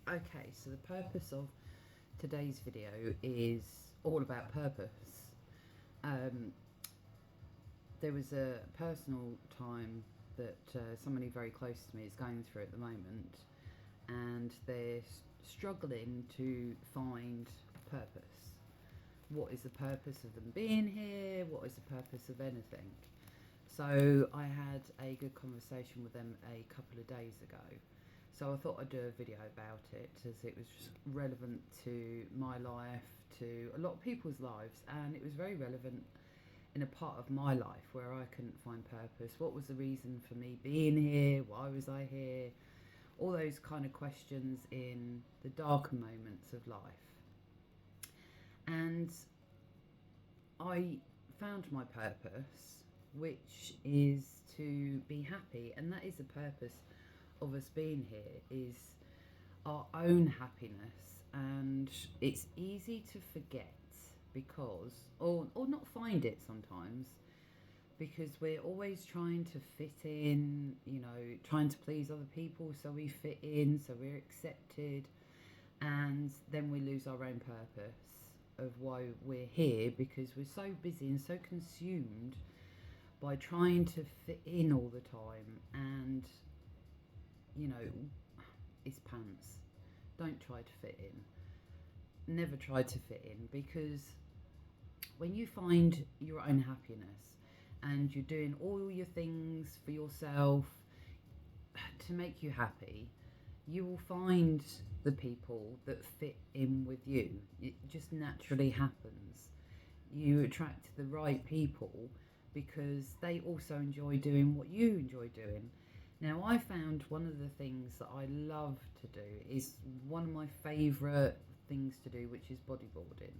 Okay, so the purpose of today's video is all about purpose. Um, there was a personal time that somebody very close to me is going through at the moment, and they're struggling to find purpose. What is the purpose of them being here? What is the purpose of anything? So I had a good conversation with them a couple of days ago. So I thought I'd do a video about it as it was relevant to my life, to a lot of people's lives, and it was very relevant in a part of my life where I couldn't find purpose. What was the reason for me being here? Why was I here? All those kind of questions in the darker moments of life. And I found my purpose, which is to be happy, and that is the purpose of us being here, is our own happiness. And it's easy to forget because, or not find it sometimes, because we're always trying to fit in, trying to please other people so we fit in, so we're accepted, and then we lose our own purpose of why we're here because we're so busy and so consumed by trying to fit in all the time. And it's pants. Don't try to fit in. Never try to fit in, because when you find your own happiness and you're doing all your things for yourself to make you happy, you will find the people that fit in with you. It just naturally happens. You attract the right people because they also enjoy doing what you enjoy doing. Now, I found one of the things that I love to do is one of my favourite things to do, which is bodyboarding.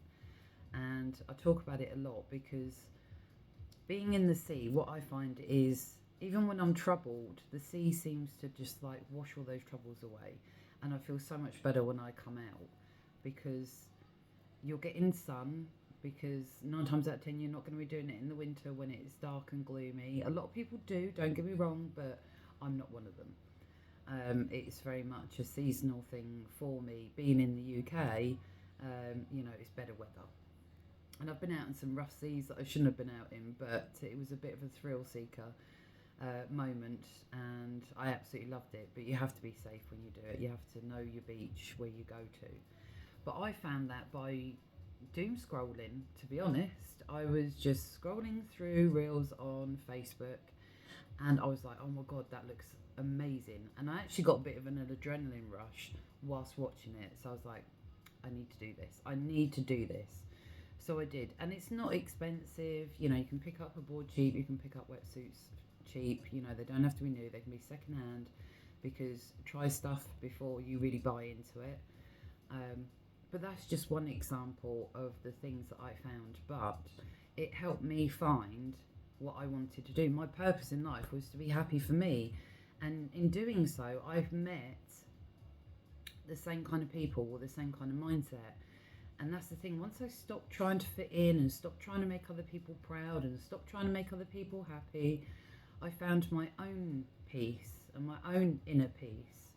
And I talk about it a lot because being in the sea, what I find is even when I'm troubled, the sea seems to just like wash all those troubles away. And I feel so much better when I come out because you're getting sun, because 9 times out of 10 you're not going to be doing it in the winter when it's dark and gloomy. A lot of people do, don't get me wrong, but I'm not one of them. It's very much a seasonal thing for me. Being in the UK, it's better weather. And I've been out in some rough seas that I shouldn't have been out in, but it was a bit of a thrill seeker moment, and I absolutely loved it. But you have to be safe when you do it. You have to know your beach where you go to. But I found that by doom scrolling, to be honest, I was just scrolling through reels on Facebook, and I was like, oh my god, that looks amazing. And I actually got a bit of an adrenaline rush whilst watching it. So I was like, I need to do this. I need to do this. So I did. And it's not expensive. You can pick up a board cheap. You can pick up wetsuits cheap. They don't have to be new. They can be second hand, because try stuff before you really buy into it. But that's just one example of the things that I found. But it helped me find what I wanted to do. My purpose in life was to be happy for me. And in doing so, I've met the same kind of people with the same kind of mindset. And that's the thing. Once I stopped trying to fit in and stopped trying to make other people proud and stopped trying to make other people happy, I found my own peace and my own inner peace.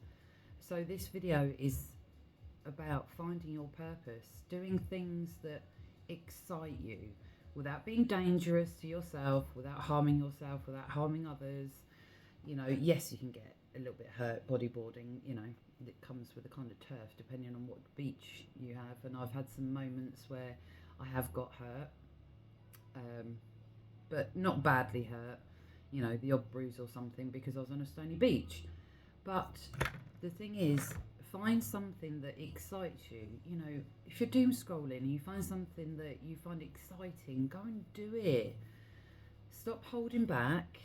So this video is about finding your purpose, doing things that excite you without being dangerous to yourself, without harming yourself, without harming others. Yes, you can get a little bit hurt bodyboarding, it comes with a kind of turf depending on what beach you have. And I've had some moments where I have got hurt, but not badly hurt, the odd bruise or something because I was on a stony beach. But the thing is, find something that excites you. If you're doom scrolling and you find something that you find exciting, go and do it. Stop holding back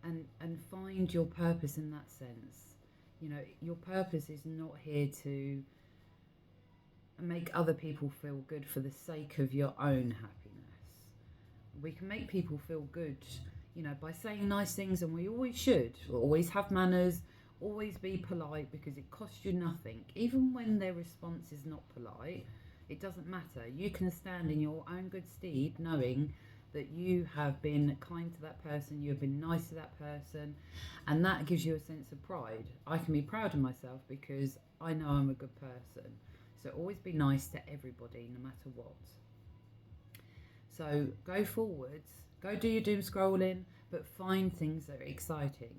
and find your purpose in that sense. Your purpose is not here to make other people feel good for the sake of your own happiness. We can make people feel good, by saying nice things, and we always should. We'll always have manners, always be polite, because it costs you nothing. Even when their response is not polite, it doesn't matter. You can stand in your own good stead knowing that you have been kind to that person, you have been nice to that person, and that gives you a sense of pride. I can be proud of myself because I know I'm a good person. So always be nice to everybody, no matter what. So go forwards, go do your doom scrolling, but find things that are exciting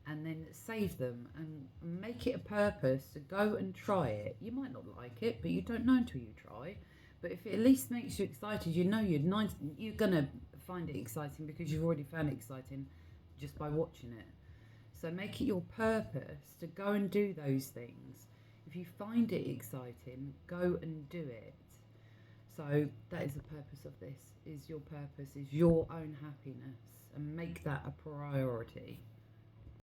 and then save them and make it a purpose to go and try it. You might not like it, but you don't know until you try. But if it at least makes you excited, you know you're going to find it exciting because you've already found it exciting just by watching it. So make it your purpose to go and do those things. If you find it exciting, go and do it. So that is the purpose of this, is your purpose, is your own happiness, and make that a priority.